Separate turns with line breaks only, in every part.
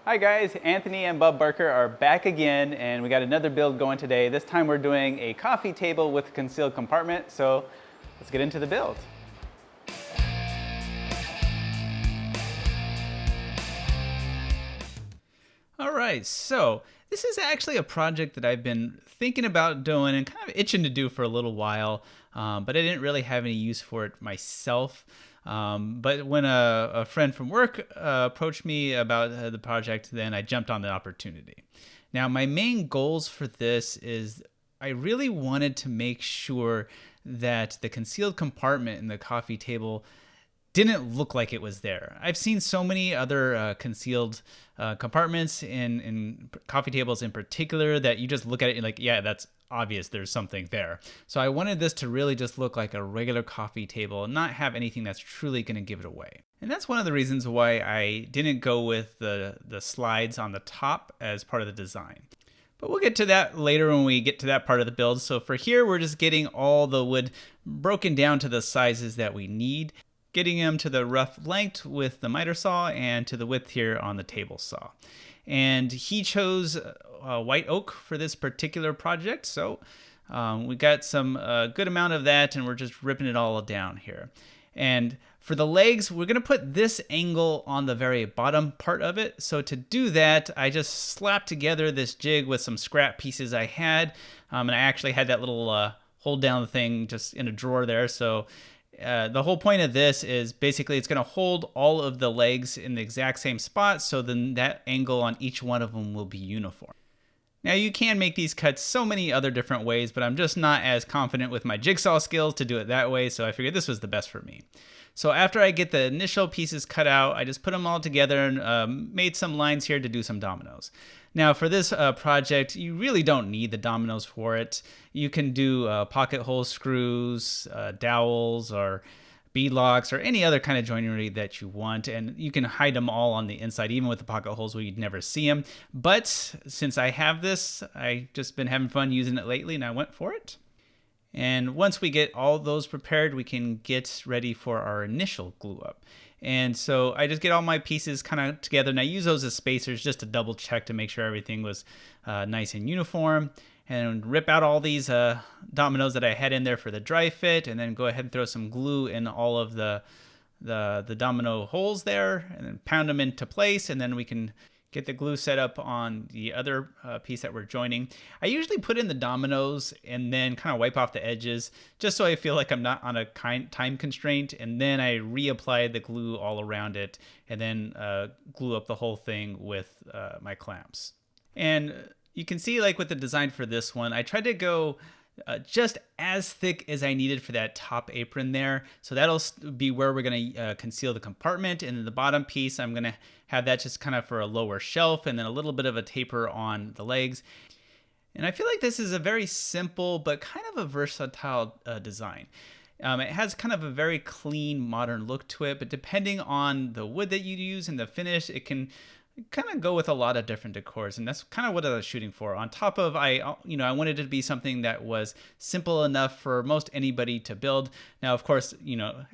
Hi guys, Anthony and Bob Barker are back again and we got another build going today. This time we're doing a coffee table with a concealed compartment, so let's get into the build. All right, so this is actually a project that I've been thinking about doing and kind of itching to do for a little while, but I didn't really have any use for it myself. But when a friend from work approached me about the project, then I jumped on the opportunity. Now, my main goals for this is I really wanted to make sure that the concealed compartment in the coffee table didn't look like it was there. I've seen so many other concealed compartments in coffee tables in particular that you just look at it and like, yeah, that's obvious there's something there. So I wanted this to really just look like a regular coffee table and not have anything that's truly going to give it away. And that's one of the reasons why I didn't go with the slides on the top as part of the design. But we'll get to that later when we get to that part of the build. So for here, we're just getting all the wood broken down to the sizes that we need, getting them to the rough length with the miter saw and to the width here on the table saw. And he chose white oak for this particular project, so we got some good amount of that, and we're just ripping it all down here. And for the legs, we're going to put this angle on the very bottom part of it. So to do that, I just slapped together this jig with some scrap pieces I had, and I actually had that little hold down thing just in a drawer there. So the whole point of this is basically it's going to hold all of the legs in the exact same spot, so then that angle on each one of them will be uniform. Now you can make these cuts so many other different ways, but I'm just not as confident with my jigsaw skills to do it that way, so I figured this was the best for me. So after I get the initial pieces cut out, I just put them all together and made some lines here to do some dominoes. Now for this project, you really don't need the dominoes for it. You can do pocket hole screws, dowels, or beadlocks, or any other kind of joinery that you want, and you can hide them all on the inside, even with the pocket holes where you'd never see them. But since I have this, I've just been having fun using it lately, and I went for it. And once we get all those prepared, we can get ready for our initial glue up. And so I just get all my pieces kind of together, and I use those as spacers just to double check to make sure everything was nice and uniform. And rip out all these dominoes that I had in there for the dry fit, and then go ahead and throw some glue in all of the domino holes there, and then pound them into place, and then we can get the glue set up on the other piece that we're joining. I usually put in the dominoes and then kind of wipe off the edges just so I feel like I'm not on a time constraint, and then I reapply the glue all around it and then glue up the whole thing with my clamps. And you can see, like with the design for this one, I tried to go just as thick as I needed for that top apron there. So that'll be where we're going to conceal the compartment. And then the bottom piece, I'm going to have that just kind of for a lower shelf, and then a little bit of a taper on the legs. And I feel like this is a very simple but kind of a versatile design. It has kind of a very clean, modern look to it, but depending on the wood that you use and the finish, it can kind of go with a lot of different decors, and that's kind of what I was shooting for. On top of, I wanted it to be something that was simple enough for most anybody to build. Now, of course,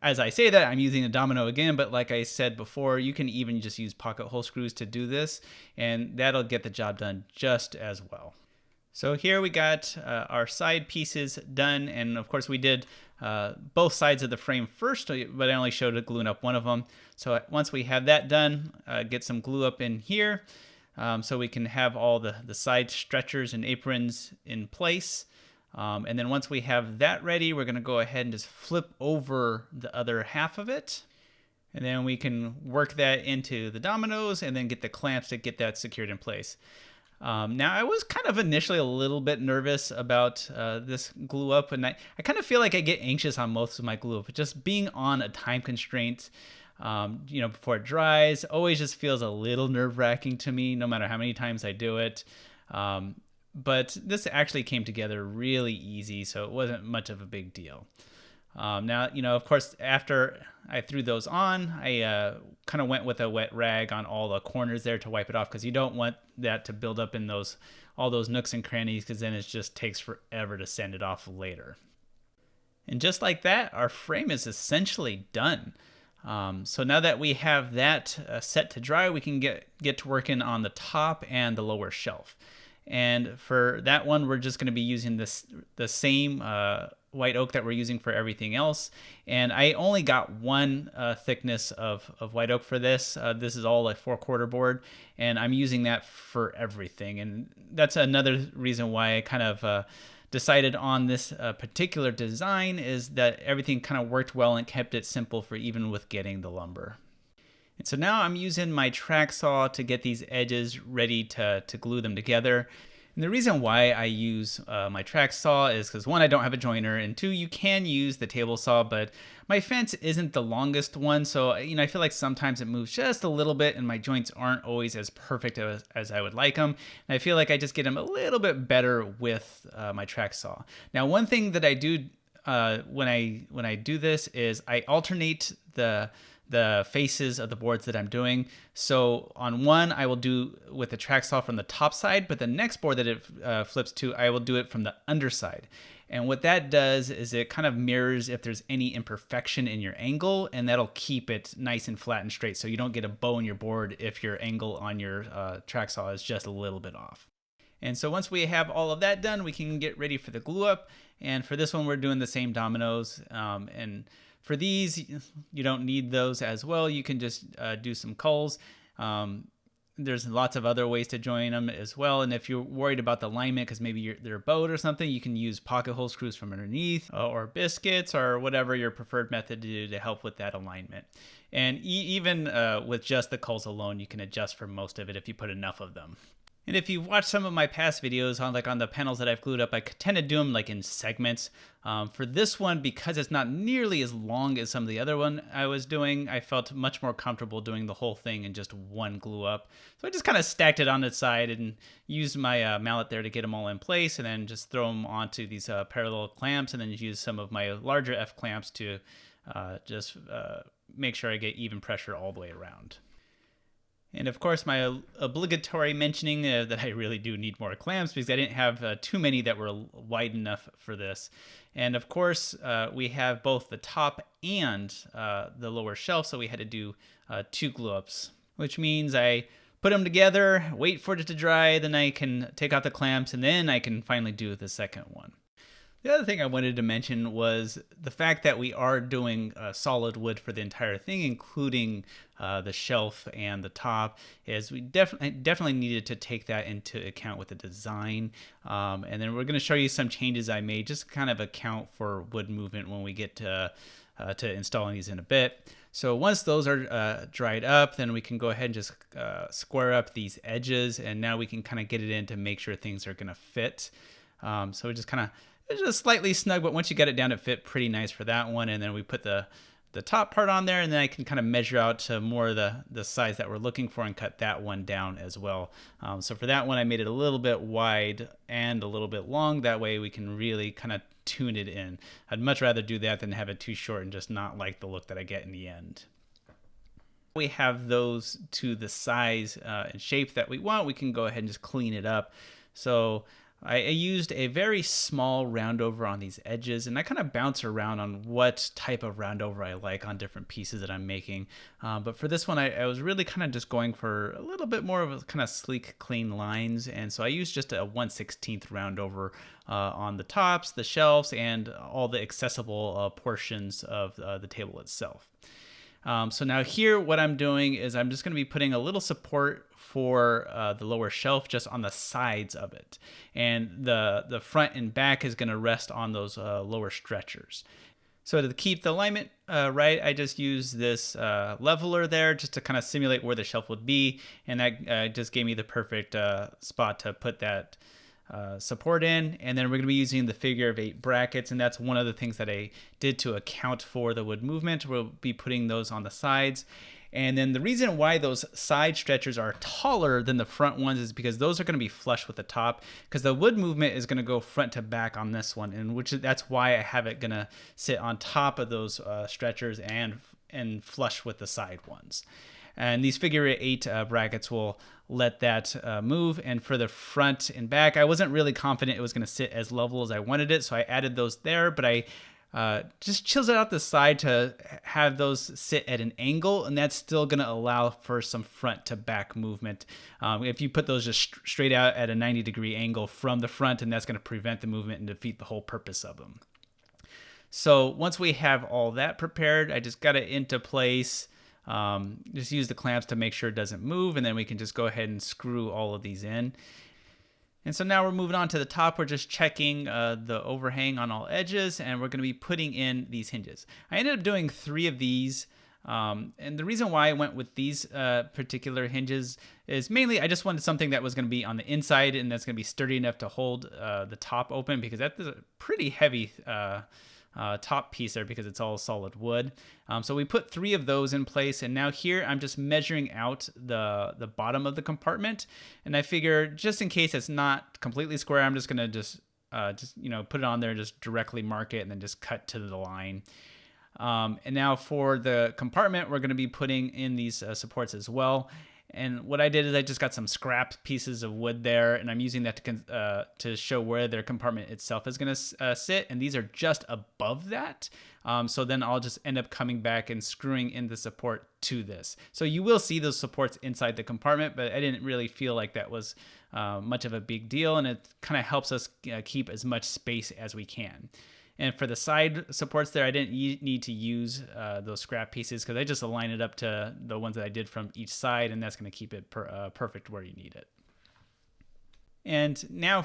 as I say that, I'm using a domino again, but like I said before, you can even just use pocket hole screws to do this, and that'll get the job done just as well. So here we got our side pieces done, and of course we did both sides of the frame first, but I only showed it gluing up one of them. So once we have that done, get some glue up in here so we can have all the side stretchers and aprons in place. And then once we have that ready, we're going to go ahead and just flip over the other half of it. And then we can work that into the dominoes and then get the clamps to get that secured in place. Now, I was kind of initially a little bit nervous about this glue up, and I kind of feel like I get anxious on most of my glue up. Just being on a time constraint, before it dries, always just feels a little nerve-wracking to me, no matter how many times I do it. But this actually came together really easy, so it wasn't much of a big deal. Now, of course, after I threw those on, I kind of went with a wet rag on all the corners there to wipe it off, because you don't want that to build up in all those nooks and crannies, because then it just takes forever to sand it off later. And just like that, our frame is essentially done. So now that we have that set to dry, we can get to working on the top and the lower shelf. And for that one, we're just going to be using the same white oak that we're using for everything else. And I only got one thickness of white oak for this. This is all a 4/4 board, and I'm using that for everything. And that's another reason why I kind of decided on this particular design, is that everything kind of worked well and kept it simple for even with getting the lumber. And so now I'm using my track saw to get these edges ready to glue them together. And the reason why I use my track saw is because, one, I don't have a joiner, and two, you can use the table saw, but my fence isn't the longest one, so I feel like sometimes it moves just a little bit and my joints aren't always as perfect as I would like them. And I feel like I just get them a little bit better with my track saw. Now, one thing that I do when I do this is I alternate the faces of the boards that I'm doing. So on one, I will do with the track saw from the top side, but the next board that it flips to, I will do it from the underside. And what that does is it kind of mirrors if there's any imperfection in your angle, and that'll keep it nice and flat and straight, so you don't get a bow in your board if your angle on your track saw is just a little bit off. And so once we have all of that done, we can get ready for the glue up. And for this one, we're doing the same dominoes. And for these, you don't need those as well. You can just do some culls. There's lots of other ways to join them as well. And if you're worried about the alignment because maybe they're bowed or something, you can use pocket hole screws from underneath or biscuits or whatever your preferred method to do to help with that alignment. And even with just the culls alone, you can adjust for most of it if you put enough of them. And if you've watched some of my past videos on the panels that I've glued up, I tend to do them like in segments. For this one, because it's not nearly as long as some of the other one I was doing, I felt much more comfortable doing the whole thing in just one glue up. So I just kind of stacked it on its side and used my mallet there to get them all in place, and then just throw them onto these parallel clamps, and then use some of my larger F clamps to just make sure I get even pressure all the way around. And of course, my obligatory mentioning that I really do need more clamps because I didn't have too many that were wide enough for this. And of course, we have both the top and the lower shelf, so we had to do 2 glue-ups, which means I put them together, wait for it to dry, then I can take out the clamps, and then I can finally do the second one. The other thing I wanted to mention was the fact that we are doing solid wood for the entire thing, including the shelf and the top, is we definitely needed to take that into account with the design. And then we're going to show you some changes I made, just kind of account for wood movement when we get to installing these in a bit. So once those are dried up, then we can go ahead and just square up these edges, and now we can kind of get it in to make sure things are going to fit. So we just kind of, it's just slightly snug, but once you get it down, it fit pretty nice for that one. And then we put the top part on there, and then I can kind of measure out to more of the size that we're looking for and cut that one down as well. So for that one, I made it a little bit wide and a little bit long. That way we can really kind of tune it in. I'd much rather do that than have it too short and just not like the look that I get in the end. We have those to the size and shape that we want. We can go ahead and just clean it up. So I used a very small round over on these edges, and I kind of bounce around on what type of round over I like on different pieces that I'm making. But for this one, I was really kind of just going for a little bit more of a kind of sleek, clean lines. And so I used just a 1/16 round over on the tops, the shelves, and all the accessible portions of the table itself. So now here, what I'm doing is I'm just going to be putting a little support for the lower shelf just on the sides of it. And the front and back is going to rest on those lower stretchers. So to keep the alignment right, I just use this leveler there just to kind of simulate where the shelf would be. And that just gave me the perfect spot to put that support in. And then we're going to be using the figure of 8 brackets, and that's one of the things that I did to account for the wood movement. We'll be putting those on the sides. And then the reason why those side stretchers are taller than the front ones is because those are going to be flush with the top, because the wood movement is going to go front to back on this one, and that's why I have it going to sit on top of those stretchers and flush with the side ones. And these figure 8 brackets will let that move. And for the front and back, I wasn't really confident it was going to sit as level as I wanted it, so I added those there, but I just chisels it out the side to have those sit at an angle, and that's still going to allow for some front to back movement. If you put those just straight out at a 90-degree angle from the front, and that's going to prevent the movement and defeat the whole purpose of them. So once we have all that prepared, I just got it into place. Just use the clamps to make sure it doesn't move, and then we can just go ahead and screw all of these in. And so now we're moving on to the top. We're just checking the overhang on all edges, and we're going to be putting in these hinges. I ended up doing 3 of these, and the reason why I went with these particular hinges is mainly I just wanted something that was going to be on the inside and that's going to be sturdy enough to hold the top open, because that's a pretty heavy top piece there because it's all solid wood. So we put 3 of those in place, and now here I'm just measuring out the bottom of the compartment, and I figure just in case it's not completely square, I'm just gonna just put it on there, just directly mark it, and then just cut to the line. And now for the compartment, we're gonna be putting in these supports as well. And what I did is I just got some scrap pieces of wood there, and I'm using that to show where their compartment itself is going to sit. And these are just above that. So then I'll just end up coming back and screwing in the support to this. So you will see those supports inside the compartment, but I didn't really feel like that was much of a big deal. And it kind of helps us keep as much space as we can. And for the side supports there, I didn't need to use those scrap pieces because I just align it up to the ones that I did from each side, and that's going to keep it perfect where you need it. And now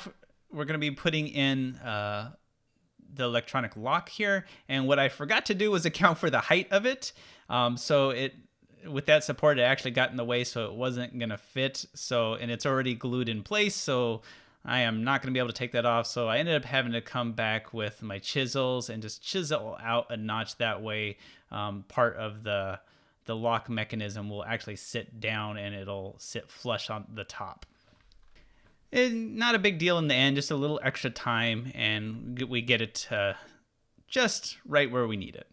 we're going to be putting in the electronic lock here. And what I forgot to do was account for the height of it. With that support, it actually got in the way, so it wasn't going to fit. And it's already glued in place, so I am not going to be able to take that off, so I ended up having to come back with my chisels and just chisel out a notch. That way part of the lock mechanism will actually sit down and it'll sit flush on the top. Not a big deal in the end, just a little extra time, and we get it just right where we need it.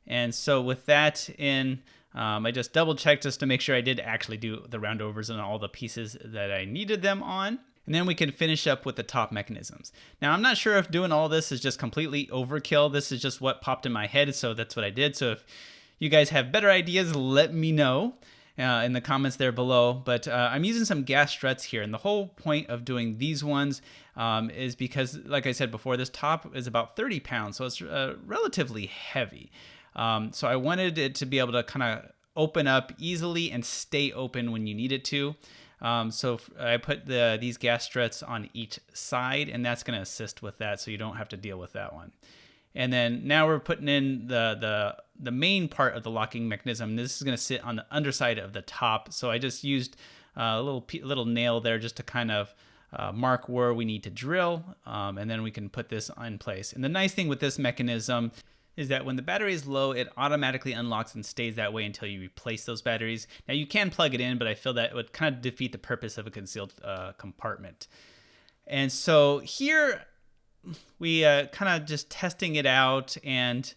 And so with that in, I just double checked just to make sure I did actually do the roundovers on all the pieces that I needed them on. And then we can finish up with the top mechanisms. Now, I'm not sure if doing all this is just completely overkill. This is just what popped in my head, so that's what I did. So if you guys have better ideas, let me know in the comments there below. But I'm using some gas struts here, and the whole point of doing these ones is because, like I said before, this top is about 30 pounds, so it's relatively heavy. So I wanted it to be able to kind of open up easily and stay open when you need it to. So I put these gas struts on each side, and that's going to assist with that, so you don't have to deal with that one. And then now we're putting in the main part of the locking mechanism. This is going to sit on the underside of the top, so I just used a little nail there just to kind of mark where we need to drill, and then we can put this in place. And the nice thing with this mechanism is that when the battery is low, it automatically unlocks and stays that way until you replace those batteries. Now you can plug it in, but I feel that it would kind of defeat the purpose of a concealed compartment. And so here we kind of just testing it out, and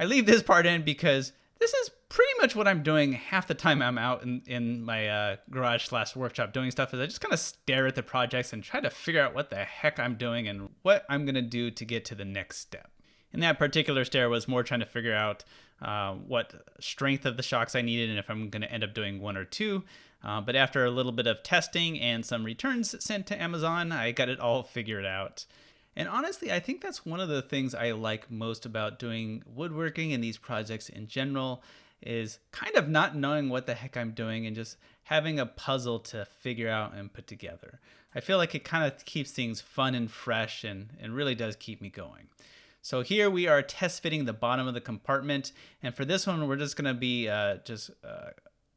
I leave this part in because this is pretty much what I'm doing half the time I'm out in my garage/workshop doing stuff. Is I just kind of stare at the projects and try to figure out what the heck I'm doing and what I'm gonna do to get to the next step. And that particular stare was more trying to figure out what strength of the shocks I needed and if I'm going to end up doing 1 or 2. But after a little bit of testing and some returns sent to Amazon, I got it all figured out. And honestly, I think that's one of the things I like most about doing woodworking and these projects in general is kind of not knowing what the heck I'm doing and just having a puzzle to figure out and put together. I feel like it kind of keeps things fun and fresh and really does keep me going. So here we are test fitting the bottom of the compartment, and for this one we're just going to be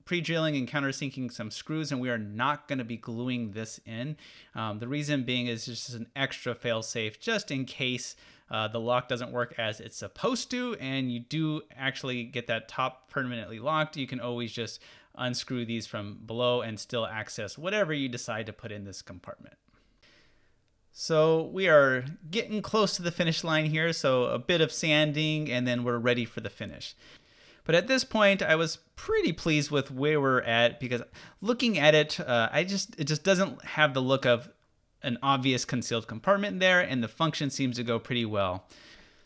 pre-drilling and countersinking some screws, and we are not going to be gluing this in. The reason being is just an extra fail-safe just in case the lock doesn't work as it's supposed to and you do actually get that top permanently locked. You can always just unscrew these from below and still access whatever you decide to put in this compartment. So we are getting close to the finish line here, so a bit of sanding and then we're ready for the finish. But at this point, I was pretty pleased with where we're at because looking at it, it just doesn't have the look of an obvious concealed compartment there, and the function seems to go pretty well.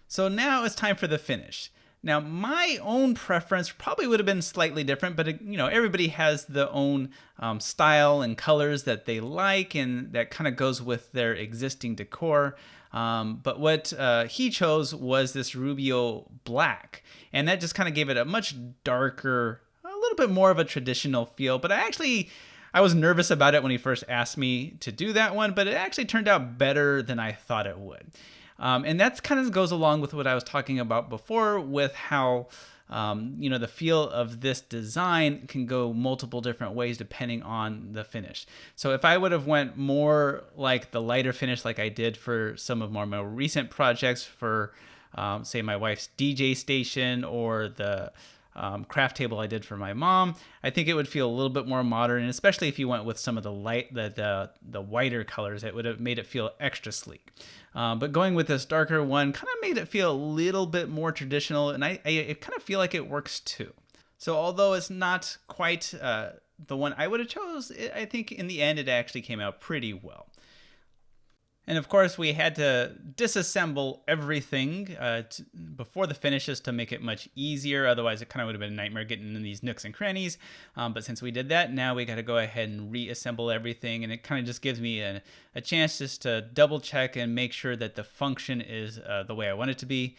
So now it's time for the finish. Now, my own preference probably would have been slightly different, but everybody has their own style and colors that they like, and that kind of goes with their existing decor. But what he chose was this Rubio black, and that just kind of gave it a much darker, a little bit more of a traditional feel. But I was nervous about it when he first asked me to do that one, but it actually turned out better than I thought it would. And that kind of goes along with what I was talking about before with how, the feel of this design can go multiple different ways depending on the finish. So if I would have went more like the lighter finish like I did for some of my more recent projects for, say, my wife's DJ station or the craft table I did for my mom, I think it would feel a little bit more modern, and especially if you went with some of the the whiter colors, it would have made it feel extra sleek. But going with this darker one kind of made it feel a little bit more traditional, and I kind of feel like it works too. So although it's not quite the one I would have chose, I think in the end it actually came out pretty well. And of course, we had to disassemble everything before the finishes to make it much easier. Otherwise, it kind of would have been a nightmare getting in these nooks and crannies. But since we did that, now we got to go ahead and reassemble everything. And it kind of just gives me a chance just to double check and make sure that the function is the way I want it to be.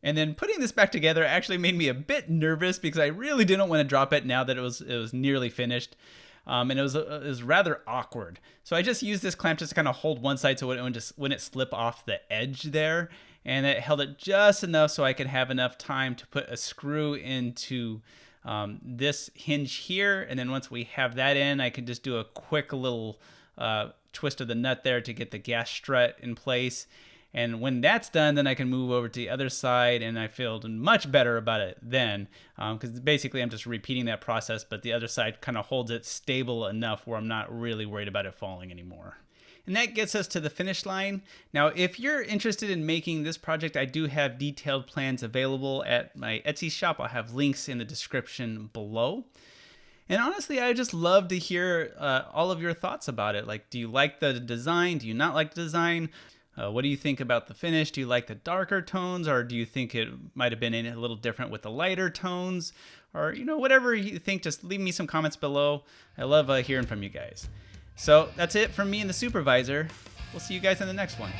And then putting this back together actually made me a bit nervous because I really didn't want to drop it now that it was nearly finished. And it was rather awkward. So I just used this clamp just to kind of hold one side so it wouldn't slip off the edge there. And it held it just enough so I could have enough time to put a screw into this hinge here. And then once we have that in, I can just do a quick little twist of the nut there to get the gas strut in place. And when that's done, then I can move over to the other side, and I feel much better about it then, because basically I'm just repeating that process, but the other side kind of holds it stable enough where I'm not really worried about it falling anymore. And that gets us to the finish line. Now, if you're interested in making this project, I do have detailed plans available at my Etsy shop. I'll have links in the description below. And honestly, I just love to hear all of your thoughts about it. Like, do you like the design? Do you not like the design? What do you think about the finish? Do you like the darker tones, or do you think it might have been a little different with the lighter tones? Or, whatever you think, just leave me some comments below. I love hearing from you guys. So that's it from me and the supervisor. We'll see you guys in the next one.